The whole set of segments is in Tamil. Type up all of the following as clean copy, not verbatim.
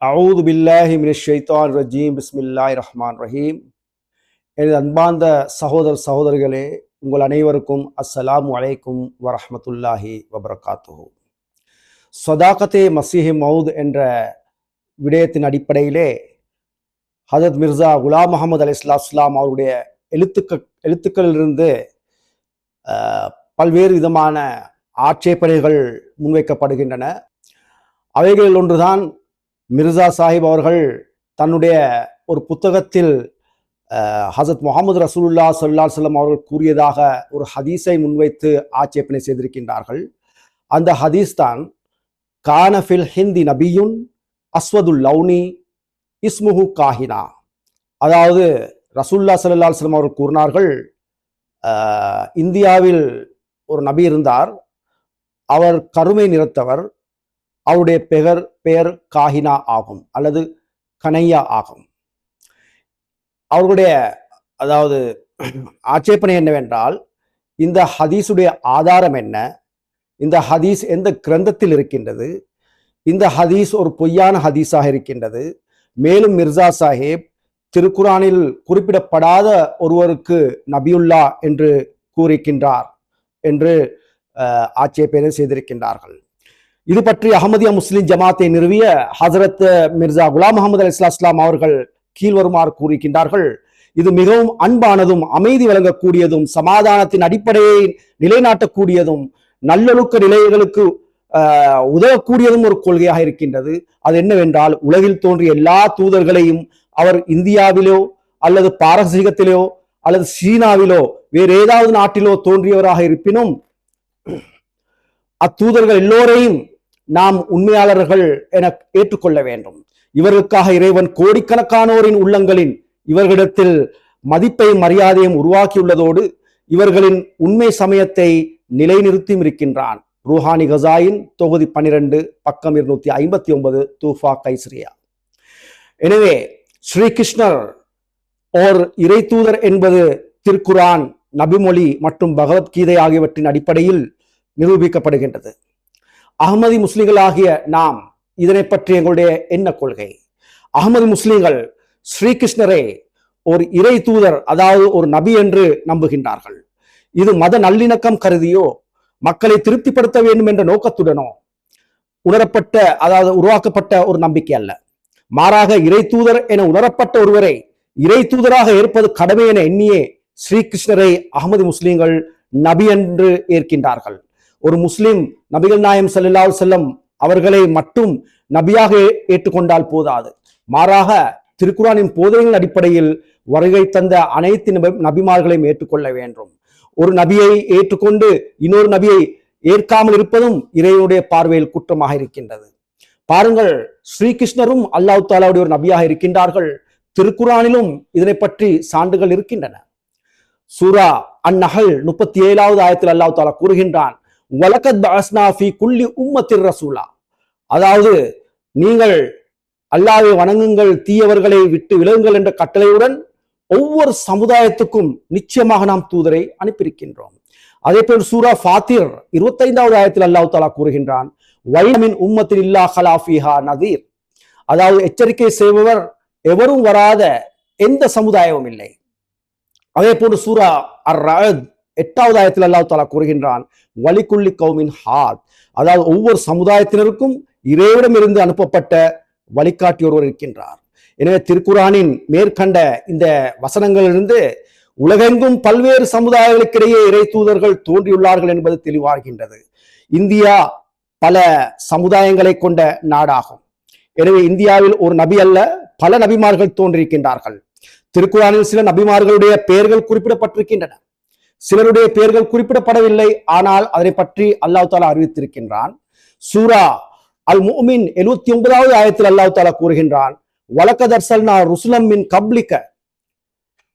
அவுது பில்லாஹி மினஷ் ஷைத்தானிர் ரஜீம் பிஸ்மில்லாஹிர் ரஹ்மானிர் ரஹீம். எனது அன்பார்ந்த சகோதரர்களே, உங்கள் அனைவருக்கும் அஸ்ஸலாமு அலைக்கும் வரஹ்மத்துல்லாஹி வபரகாத்துஹு. சதாகத்தே மசீஹ் மவுத் என்ற விடயத்தின் அடிப்படையிலே ஹஜரத் மிர்சா குலாம் முஹம்மது அலைஹிஸ்ஸலாம் அவருடைய எழுத்துக்களிலிருந்து பல்வேறு விதமான ஆட்சேபனைகள் முன்வைக்கப்படுகின்றன. அவைகளில் ஒன்றுதான் மிர்சா சாஹிப் அவர்கள் தன்னுடைய ஒரு புத்தகத்தில் ஹசரத் முஹம்மது ரசூலுல்லாஹி ஸல்லல்லாஹு அலைஹி வஸல்லம் அவர்கள் கூறியதாக ஒரு ஹதீஸை முன்வைத்து ஆட்சேபனை செய்திருக்கின்றார்கள். அந்த ஹதீஸ் தான் கான ஃபில் ஹிந்தி நபியுன் அஸ்வதுல் லௌனி இஸ்முஹு காஹினா. அதாவது ரசூலுல்லாஹி ஸல்லல்லாஹு அலைஹி வஸல்லம் அவர்கள் கூறினார்கள், இந்தியாவில் ஒரு நபி இருந்தார், அவர் கருமை நிறத்தவர், அவருடைய பெயர் காஹினா ஆகும் அல்லது கனையா ஆகும். அவர்களுடைய அதாவது ஆட்சேபனை என்னவென்றால், இந்த ஹதீஸுடைய ஆதாரம் என்ன, இந்த ஹதீஸ் எந்த கிரந்தத்தில் இருக்கின்றது, இந்த ஹதீஸ் ஒரு பொய்யான ஹதீஸாக இருக்கின்றது, மேலும் மிர்சா சாஹிப் திருக்குரானில் குறிப்பிடப்படாத ஒருவருக்கு நபியுல்லா என்று கூறியிருக்கின்றார் என்று ஆட்சேபனை செய்திருக்கின்றார்கள். இது பற்றி அஹமதியா முஸ்லிம் ஜமாத்தை நிறுவிய ஹசரத் மிர்சா குலாம் முஹம்மது அலைஹிஸ்ஸலாம் அவர்கள் கீழ்வருமாறு கூறுகின்றார்கள்: இது மிகவும் அன்பானதும் அமைதி வழங்கக்கூடியதும் சமாதானத்தின் அடிப்படையை நிலைநாட்டக்கூடியதும் நல்லொழுக்க நிலைகளுக்கு உதவக்கூடியதும் ஒரு கொள்கையாக இருக்கின்றது. அது என்னவென்றால், உலகில் தோன்றிய எல்லா தூதர்களையும் அவர் இந்தியாவிலோ அல்லது பாரசீகத்திலோ அல்லது சீனாவிலோ வேறு ஏதாவது நாட்டிலோ தோன்றியவராக இருப்பினும் அத்தூதர்கள் எல்லோரையும் நாம் உண்மையாளர்கள் என ஏற்றுக்கொள்ள வேண்டும். இவர்களுக்காக இறைவன் கோடிக்கணக்கானோரின் உள்ளங்களின் இவர்களிடத்தில் மதிப்பையும் மரியாதையும் உருவாக்கியுள்ளதோடு இவர்களின் உண்மை சமயத்தை நிலைநிறுத்தியும் இருக்கின்றான். ரூஹானி கசாயின் தொகுதி 12 பக்கம் 259 தூஃபா கைஸ்ரியா. எனவே ஸ்ரீகிருஷ்ணர் ஓர் இறை தூதர் என்பது திருக்குரான், நபிமொழி மற்றும் பகவத்கீதை ஆகியவற்றின் அடிப்படையில் நிரூபிக்கப்படுகின்றது. அகமதி முஸ்லிம்களாகிய நாம் இதனை பற்றி எங்களுடைய என்ன கொள்கை? அகமது முஸ்லிம்கள் ஸ்ரீகிருஷ்ணரை ஒரு இறை தூதர், அதாவது ஒரு நபி என்று நம்புகின்றார்கள். இது மத நல்லிணக்கம் கருதியோ மக்களை திருப்திப்படுத்த வேண்டும் என்ற நோக்கத்துடனோ உணரப்பட்ட, அதாவது உருவாக்கப்பட்ட ஒரு நம்பிக்கை அல்ல. மாறாக இறை தூதர் என உணரப்பட்ட ஒருவரை இறை தூதராக ஏற்பது கடமை என எண்ணியே ஸ்ரீகிருஷ்ணரை அகமது முஸ்லிம்கள் நபி என்று ஏற்கின்றார்கள். ஒரு முஸ்லிம் நபிகள் நாயம் ஸல்லல்லாஹு அலைஹி வஸல்லம் அவர்களை மட்டும் நபியாக ஏற்றுக்கொண்டால் போதாது. மாறாக திருக்குரானின் போதனைகளின் அடிப்படையில் வருகை தந்த அனைத்து நபிமார்களையும் ஏற்றுக்கொள்ள வேண்டும். ஒரு நபியை ஏற்றுக்கொண்டு இன்னொரு நபியை ஏற்காமல் இருப்பதும் இறைவனுடைய பார்வையில் குற்றமாக இருக்கின்றது. பாருங்கள், ஸ்ரீகிருஷ்ணரும் அல்லாஹ் தஆலாவுடைய ஒரு நபியாக இருக்கின்றார்கள். திருக்குரானிலும் இதனை பற்றி சான்றுகள் இருக்கின்றன. சூரா அன்-நஹல் 37வது ஆயத்தில் அல்லாஹ் தஆலா கூறுகின்றான், வலகத் பஅஸ்னா ஃபீ குல்லி உம்மத்திர் ரசூலா. அதாவது நீங்கள் அல்லாஹ்வை வணங்குங்கள், தீயவர்களை விட்டு விலகுங்கள் என்ற கட்டளையுடன் ஒவ்வொரு சமுதாயத்துக்கும் நிச்சயமாக நாம் தூதரை அனுப்பியிருக்கின்றோம். அதே போல் சூரா ஃபாத்திர் 25வது ஆயத்தில் அல்லாஹ் தஆலா கூறுகின்றான், வைமின் உம்மத்தில் இல்லா ஹலா ஃபீஹா நதீர். அதாவது எச்சரிக்கை செய்பவர் எவரும் வராத எந்த சமுதாயமும் இல்லை. அதே போன்று சூரா அர்-ரஅத் 8வது ஆயத்தில் அல்லாஹ் தஆலா கூறுகின்றான், வலிகுல்லி கௌமின் ஹாத். அதாவது ஒவ்வொரு சமுதாயத்தினருக்கும் இறைவனிடம் இருந்து அனுப்பப்பட்ட வழிகாட்டி ஒருவர் இருக்கின்றார். எனவே திருக்குரானின் மேற்கண்ட இந்த வசனங்களிலிருந்து உலகெங்கும் பல்வேறு சமுதாயங்களுக்கிடையே இறை தூதர்கள் தோன்றியுள்ளார்கள் என்பது தெளிவாகின்றது. இந்தியா பல சமுதாயங்களை கொண்ட நாடாகும். எனவே இந்தியாவில் ஒரு நபி அல்ல, பல நபிமார்கள் தோன்றியிருக்கின்றார்கள். திருக்குரானில் சில நபிமார்களுடைய பெயர்கள் குறிப்பிடப்பட்டிருக்கின்றன, சிலருடைய பெயர்கள் குறிப்பிடப்படவில்லை. ஆனால் அதனை பற்றி அல்லாஹ் தஆலா அறிவித்திருக்கின்றான். சூரா அல் முஃமின் 79வது ஆயத்தில் அல்லாஹ் தஆலா கூறுகின்றான், வலகத் அர்ஸல்னா ருசுலம் மின் கப்லிக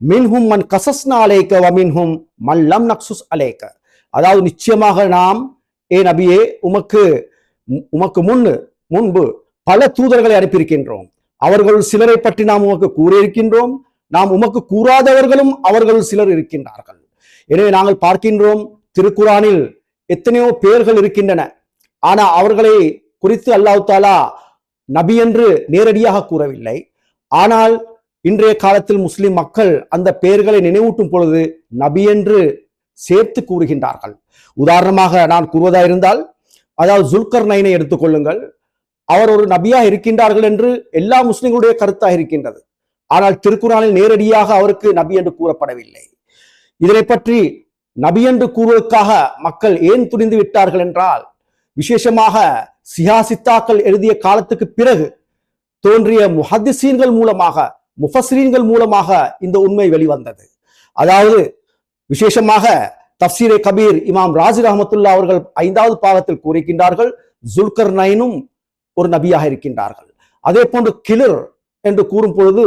மின்ஹும் மன் கஸஸ்னா அலைக வ மின்ஹும் மன் லம் நக்ஸுஸ் அலைக. அதாவது நிச்சயமாக நாம் நபியே உமக்கு முன்பு பல தூதர்களை அனுப்பியிருக்கின்றோம். அவர்கள் சிலரை பற்றி நாம் உமக்கு கூறியிருக்கின்றோம். நாம் உமக்கு கூறாதவர்களும் அவர்கள் சிலர் இருக்கின்றார்கள். எனவே நாங்கள் பார்க்கின்றோம், திருக்குரானில் எத்தனையோ பெயர்கள் இருக்கின்றன. ஆனா அவர்களை குறித்து அல்லாஹ் தஆலா நபி என்று நேரடியாக கூறவில்லை. ஆனால் இன்றைய காலத்தில் முஸ்லிம் மக்கள் அந்த பெயர்களை நினைவூட்டும் பொழுது நபி என்று சேர்த்து கூறுகின்றார்கள். உதாரணமாக நான் கூறுவதா இருந்தால், அதாவது ஜுல்கர் நைனை எடுத்துக்கொள்ளுங்கள். அவர் ஒரு நபியா இருக்கின்றார்கள் என்று எல்லா முஸ்லிம்களுடைய கருத்தாக இருக்கின்றது. ஆனால் திருக்குறானில் நேரடியாக அவருக்கு நபி என்று கூறப்படவில்லை. இதனை பற்றி நபி என்று கூறுவதற்காக மக்கள் ஏன் துணிந்து விட்டார்கள் என்றால், விசேஷமாக சித்தாக்கள் எழுதிய காலத்துக்கு பிறகு தோன்றிய முஹத்திஸீன்கள் மூலமாக, முஃபஸ்ஸிரீன்கள் மூலமாக இந்த உண்மை வெளிவந்தது. அதாவது விசேஷமாக தஃப்சீரே கபீர் இமாம் ராஜி ரஹமத்துல்லா அவர்கள் 5வது பாகத்தில் கூறுகின்றார்கள், ஜுல்கர் நைனும் ஒரு நபியாக இருக்கின்றார்கள். அதே போன்று கிளிர் என்று கூறும் பொழுது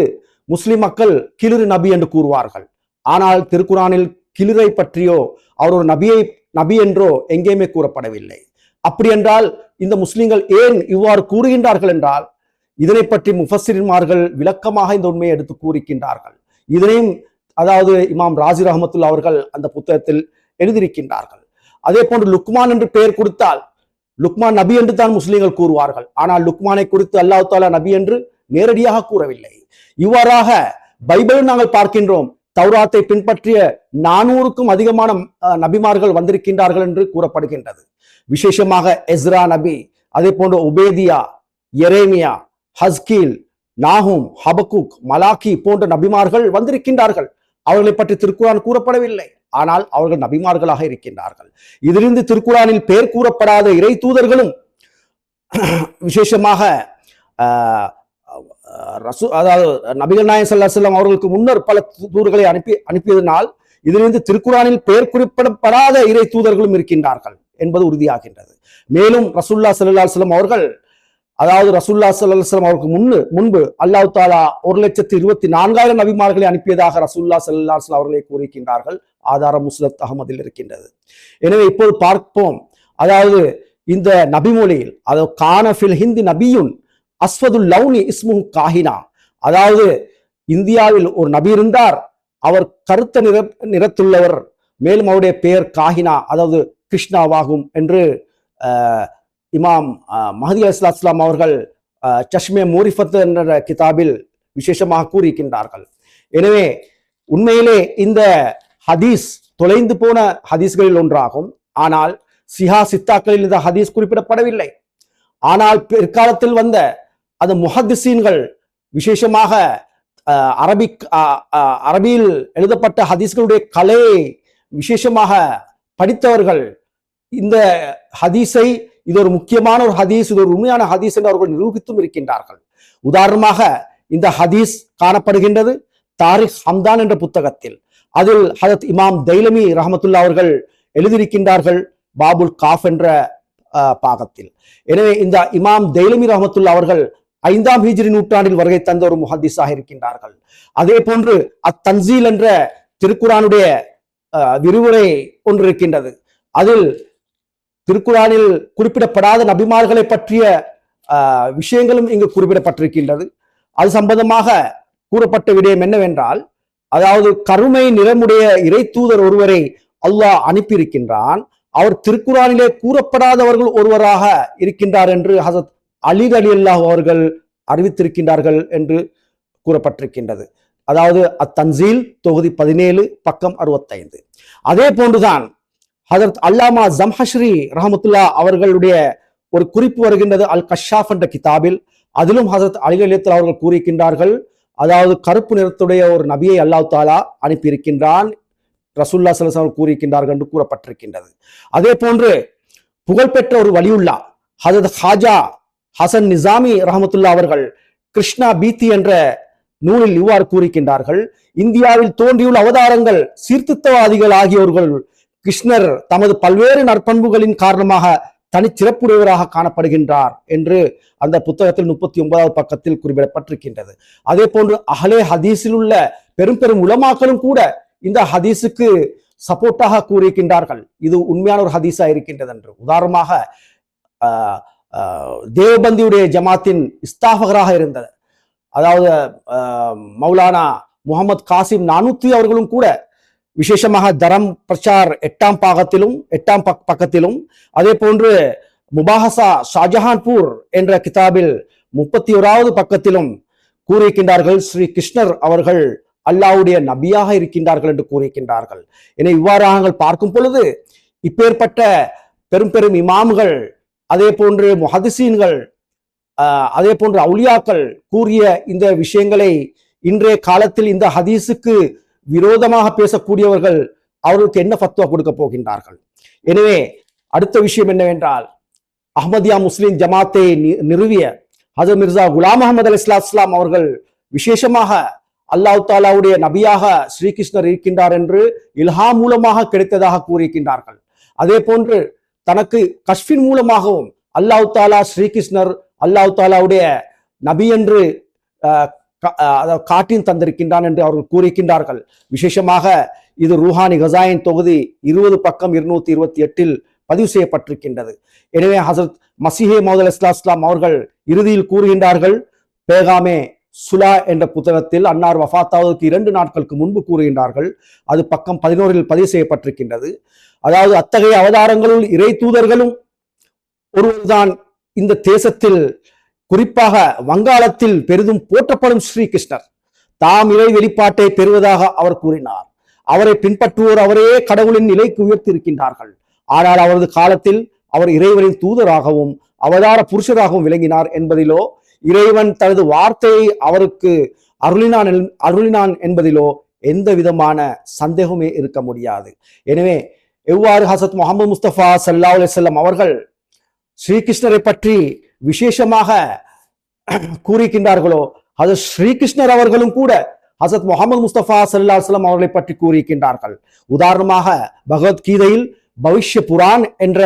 முஸ்லிம் மக்கள் கிளிர் நபி என்று கூறுவார்கள். ஆனால் திருக்குறானில் கிளிரை பற்றியோ அவர் ஒரு நபி என்றோ எங்கேயுமே கூறப்படவில்லை. அப்படி என்றால் இந்த முஸ்லிம்கள் ஏன் இவ்வாறு கூறுகின்றார்கள் என்றால், இதனை பற்றி முஃபஸ்ஸிரீன்மார்கள் விளக்கமாக இந்த உண்மையை எடுத்து கூறுகின்றார்கள். இதனையும் அதாவது இமாம் ராஜி ரஹமத்துல்லா அவர்கள் அந்த புத்தகத்தில் எழுதியிருக்கின்றார்கள். அதே போன்று லுக்மான் என்று பெயர் கொடுத்தால் லுக்மான் நபி என்று தான் முஸ்லிம்கள் கூறுவார்கள். ஆனால் லுக்மானை குறித்து அல்லாஹ் தஆலா நபி என்று நேரடியாக கூறவில்லை. இவ்வாறாக பைபிள் நாங்கள் பார்க்கின்றோம், தௌராத்தை பின்பற்றிய 400க்கும் அதிகமான நபிமார்கள் வந்திருக்கின்றார்கள் என்று கூறப்படுகின்றது. விசேஷமாக எஸ்ரா நபி, அதே போன்று உபேதியா, எரேமியா, ஹஸ்கீல், நாஹூம், ஹபக்குக், மலாக்கி போன்ற நபிமார்கள் வந்திருக்கின்றார்கள். அவர்களை பற்றி திருக்குரான் கூறப்படவில்லை. ஆனால் அவர்கள் நபிமார்களாக இருக்கின்றார்கள். இதிலிருந்து திருக்குரானில் பெயர் கூறப்படாத இறை தூதர்களும் விசேஷமாக அதாவது நபிகள் நாயகம் ஸல்லல்லாஹு அலைஹி வஸல்லம் அவர்களுக்கு முன்னர் பல தூதர்களை அனுப்பியதனால் இதிலிருந்து திருக்குரானில் பெயர் குறிப்பிடப்படாத இறை தூதர்களும் இருக்கின்றார்கள் என்பது உறுதியாகின்றது. மேலும் ரசூலுல்லாஹி ஸல்லல்லாஹு அலைஹி வஸல்லம் அவர்கள், அதாவது ரசூலுல்லாஹி ஸல்லல்லாஹு அலைஹி வஸல்லம் அவருக்கு முன்பு அல்லாஹ் தஆலா 1,24,000 நபிமார்களை அனுப்பியதாக ரசூலுல்லாஹி ஸல்லல்லாஹு அலைஹி வஸல்லம் அவர்களே கூறியிருக்கின்றார்கள். ஆதாரம் முஸ்னத் அஹ்மதில் இருக்கின்றது. எனவே இப்போது பார்ப்போம், அதாவது இந்த நபிமொழியில், அதாவது கான ஃபில் ஹிந்தி நபியுன் அஸ்வதுல் லௌனி இஸ்முஹு காஹினா, அதாவது இந்தியாவில் ஒரு நபி இருந்தார், அவர் கருத்த நிறத்துள்ளவர், மேலும் அவருடைய பெயர் காஹினா, அதாவது கிருஷ்ணாவாகும் என்று இமாம் மஹதி அலைஹிஸ்ஸலாம் அவர்கள் சஷ்மே மூரிஃபத் என்ற கிதாபில் விசேஷமாக கூறியிருக்கின்றார்கள். எனவே உண்மையிலே இந்த ஹதீஸ் தொலைந்து போன ஹதீஸ்களில் ஒன்றாகும். ஆனால் சித்தாக்களில் இந்த ஹதீஸ் குறிப்பிடப்படவில்லை. ஆனால் பிற்காலத்தில் வந்த அந்த முஹத்திஸீன்கள், விசேஷமாக அரபியில் எழுதப்பட்ட ஹதீஸ்களுடைய கலையை விசேஷமாக படித்தவர்கள் இந்த ஹதீஸை இது ஒரு முக்கியமான ஒரு ஹதீஸ், இது ஒரு உண்மையான ஹதீஸ் என்று அவர்கள் நிரூபித்தும் இருக்கின்றார்கள். உதாரணமாக இந்த ஹதீஸ் காணப்படுகின்றது தாரிக் ஹம்தான் என்ற புத்தகத்தில். அதில் ஹதரத் இமாம் தைலமி ரஹமத்துல்லா அவர்கள் எழுதியிருக்கின்றார்கள் பாபுல் காஃப் என்ற பாகத்தில். எனவே இந்த இமாம் தைலமி ரஹமத்துல்லா அவர்கள் 5ஆம் ஹிஜ்ரி நூற்றாண்டில் வருகை தந்த ஒரு முஹத்திஸாக இருக்கின்றார்கள். அதே போன்று தன்சீல் என்ற திருக்குரானுடைய விரிவுரை ஒன்று இருக்கின்றது. அதில் திருக்குரானில் குறிப்பிடப்படாத நபிமார்களை பற்றிய விஷயங்களும் இங்கு குறிப்பிடப்பட்டிருக்கின்றது. அது சம்பந்தமாக கூறப்பட்ட விடயம் என்னவென்றால், அதாவது கருமை நிறமுடைய இறை தூதர் ஒருவரை அல்லாஹ் அனுப்பியிருக்கின்றான், அவர் திருக்குரானிலே கூறப்படாதவர்கள் ஒருவராக இருக்கின்றார் என்று ஹசரத் அலி ரலியல்லாஹு அவர்கள் அறிவித்திருக்கின்றார்கள் என்று கூறப்பட்டிருக்கின்றது. அதாவது அத்தன்சீல் தொகுதி 17 பக்கம் 65. அதே போன்றுதான் ஹதரத் அல்லாமா ஜம்ஹஷ்ரி ரஹமத்துல்லா அவர்களுடைய ஒரு குறிப்பு வருகின்றது அல் கஷாஃப் என்ற கிதாபில். அதிலும் ஹதரத் அலி ரலியல்லாஹு அவர்கள் கூறியிருக்கின்றார்கள், அதாவது கருப்பு நிறத்துடைய ஒரு நபியை அல்லாஹ் தஆலா அனுப்பியிருக்கின்றான், ரசூலுல்லாஹி ஸல்லல்லாஹு அலைஹி வஸல்லம் கூறியிருக்கின்றார்கள் என்று கூறப்பட்டிருக்கின்றது. அதே போன்று புகழ்பெற்ற ஒரு வலியுல்லா ஹதரத் ஹாஜா ஹசன் நிசாமி ரஹமத்துல்லா அவர்கள் கிருஷ்ணா பீத்தி என்ற நூலில் இவ்வாறு கூறியிருக்கின்றார்கள், இந்தியாவில் தோன்றியுள்ள அவதாரங்கள் சீர்திருத்தவாதிகள் ஆகியோர்கள் கிருஷ்ணர் தமது பல்வேறு நற்பண்புகளின் காரணமாக தனிச்சிறப்புடையவராக காணப்படுகின்றார் என்று அந்த புத்தகத்தில் 39வது பக்கத்தில் குறிப்பிடப்பட்டிருக்கின்றது. அதே போன்று அஹ்லே ஹதீஸில் உள்ள பெரும் பெரும் உலமாக்களும் கூட இந்த ஹதீஸுக்கு சப்போர்ட்டாக கூறியிருக்கின்றார்கள், இது உண்மையான ஒரு ஹதீஸா இருக்கின்றது என்று. உதாரணமாக தேவபந்தியுடைய ஜமாத்தின் இஸ்தாஃபகராக இருந்தது, அதாவது மௌலானா முகமது காசிம் நானூத்தி அவர்களும் கூட விசேஷமாக தரம் பிரச்சார் 8ஆம் பாகத்திலும் 8ஆம் பக்கத்திலும், அதே போன்று முபாஹசா ஷாஜஹான்பூர் என்ற கிதாபில் 31வது பக்கத்திலும் கூறியிருக்கின்றார்கள் ஸ்ரீ கிருஷ்ணர் அவர்கள் அல்லாஹ்வுடைய நபியாக இருக்கின்றார்கள் என்று கூறியிருக்கின்றார்கள். என இவ்வாறாக நாங்கள் பார்க்கும் பொழுது இப்பேற்பட்ட பெரும் பெரும் இமாம்கள், அதே போன்று முஹத்திஸீன்கள், அதே போன்று அவுலியாக்கள் கூறிய இந்த விஷயங்களை இன்றைய காலத்தில் இந்த ஹதீஸுக்கு விரோதமாக பேசக்கூடியவர்கள் அவர்களுக்கு என்ன ஃபத்வா கொடுக்க போகின்றார்கள்? எனவே அடுத்த விஷயம் என்னவென்றால், அஹ்மதியா முஸ்லிம் ஜமாத்தை நிறுவிய ஹஜரத் மிர்சா குலாம் அஹமது அலைஹிஸ்ஸலாம் அவர்கள் விசேஷமாக அல்லாஹ் தாலாவுடைய நபியாக ஸ்ரீகிருஷ்ணர் இருக்கின்றார் என்று இல்ஹாம் மூலமாக கிடைத்ததாக கூறியிருக்கின்றார்கள். அதே போன்று தனக்கு கஷ்பின் மூலமாகவும் அல்லாஹ் தாலா ஸ்ரீகிருஷ்ணர் அல்லாஹ் தாலாவுடைய நபி என்று காட்டின் தந்திருக்கின்றான் என்று அவர்கள் கூறியிருக்கின்றார்கள். விசேஷமாக இது ரூஹானி கசாயின் தொகுதி 20 பக்கம் 228 பதிவு செய்யப்பட்டிருக்கின்றது. எனவே ஹசரத் மசீஹே மவ்ஊத் அலைஹிஸ்ஸலாம் அவர்கள் இறுதியில் கூறுகின்றார்கள், பேகாமே சுலா என்ற புத்தகத்தில் அன்னார் வஃபாத்தாவதற்கு 2 நாட்களுக்கு முன்பு கூறுகின்றார்கள். அது பக்கம் 11 பதிவு செய்யப்பட்டிருக்கின்றது. அதாவது அத்தகைய அவதாரங்களுள் இறை தூதர்களும் ஒருவர்தான் இந்த தேசத்தில், குறிப்பாக வங்காளத்தில் பெரிதும் போற்றப்படும் ஸ்ரீகிருஷ்ணர் தாம் இறை வெளிப்பாட்டை பெறுவதாக அவர் கூறினார். அவரை பின்பற்றுவோர் அவரே கடவுளின் நிலைக்கு உயர்த்தி இருக்கின்றார்கள். ஆனால் அவரது காலத்தில் அவர் இறைவனின் தூதராகவும் அவதார புருஷராகவும் விளங்கினார் என்பதிலோ, இறைவன் தனது வார்த்தையை அவருக்கு அருளினான் என்பதிலோ எந்த விதமான சந்தேகமே இருக்க முடியாது. எனவே எவ்வாறு ஹசரத் முஹம்மது முஸ்தபா ஸல்லல்லாஹு அலைஹி வஸல்லம் அவர்கள் ஸ்ரீகிருஷ்ணரை பற்றி விசேஷமாக கூறியிருக்கின்றார்களோ, ஹசரத் ஸ்ரீகிருஷ்ணர் அவர்களும் கூட ஹசரத் முஹம்மது முஸ்தபா ஸல்லல்லாஹு அலைஹி வஸல்லம் அவர்களை பற்றி கூறியிருக்கின்றார்கள். உதாரணமாக பகவத்கீதையில் பவிஷ்ய புரான் என்ற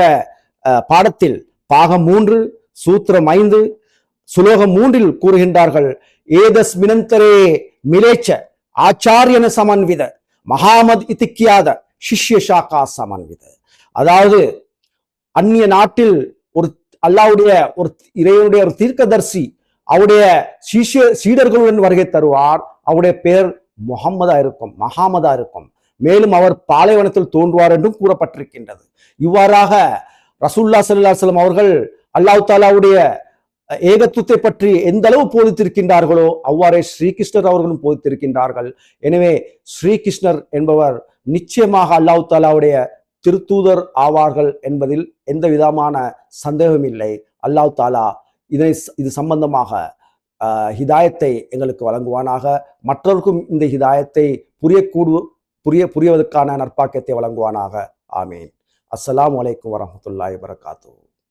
பாடத்தில் பாகம் 3 சூத்திரம் 5 சுலோகம் 3 கூறுகின்றார்கள், ஏதஸ் மினந்தரே மிலேச்ச ஆச்சாரியன சமன்வித மகாமத் இத்திக்கியாத சிஷ்ய ஷாக்கா சமன்வித. அதாவது அந்நிய நாட்டில் ஒரு அல்லாஹ்வுடைய ஒரு இறைவனுடைய ஒரு தீர்க்கதர்சி அவருடைய சீடர்களுடன் வருகை தருவார். அவருடைய பெயர் முஹம்மதா இருக்கும், மஹாமதா இருக்கும். மேலும் அவர் பாலைவனத்தில் தோன்றுவார் என்றும் கூறப்பட்டிருக்கின்றது. இவ்வாறாக ரசூலுல்லாஹி ஸல்லல்லாஹு அலைஹி வஸல்லம் அவர்கள் அல்லாஹ் தாலாவுடைய ஏகத்துவத்தை பற்றி எந்த அளவு போதித்திருக்கின்றார்களோ அவ்வாறே ஸ்ரீகிருஷ்ணர் அவர்களும் போதித்திருக்கின்றார்கள். எனவே ஸ்ரீகிருஷ்ணர் என்பவர் நிச்சயமாக அல்லாஹ் தாலாவுடைய திருத்தூதர் ஆவார்கள் என்பதில் எந்த விதமான சந்தேகம் இல்லை. அல்லாஹ் தாலா இது சம்பந்தமாக ஹிதாயத்தை எங்களுக்கு வழங்குவானாக. மற்றவருக்கும் இந்த ஹிதாயத்தை புரியவதற்கான நற்பாக்கியத்தை வழங்குவானாக. ஆமீன். அஸ்ஸலாமு அலைக்கும் வரஹ்மத்துல்லாஹி வபரகாத்துஹு.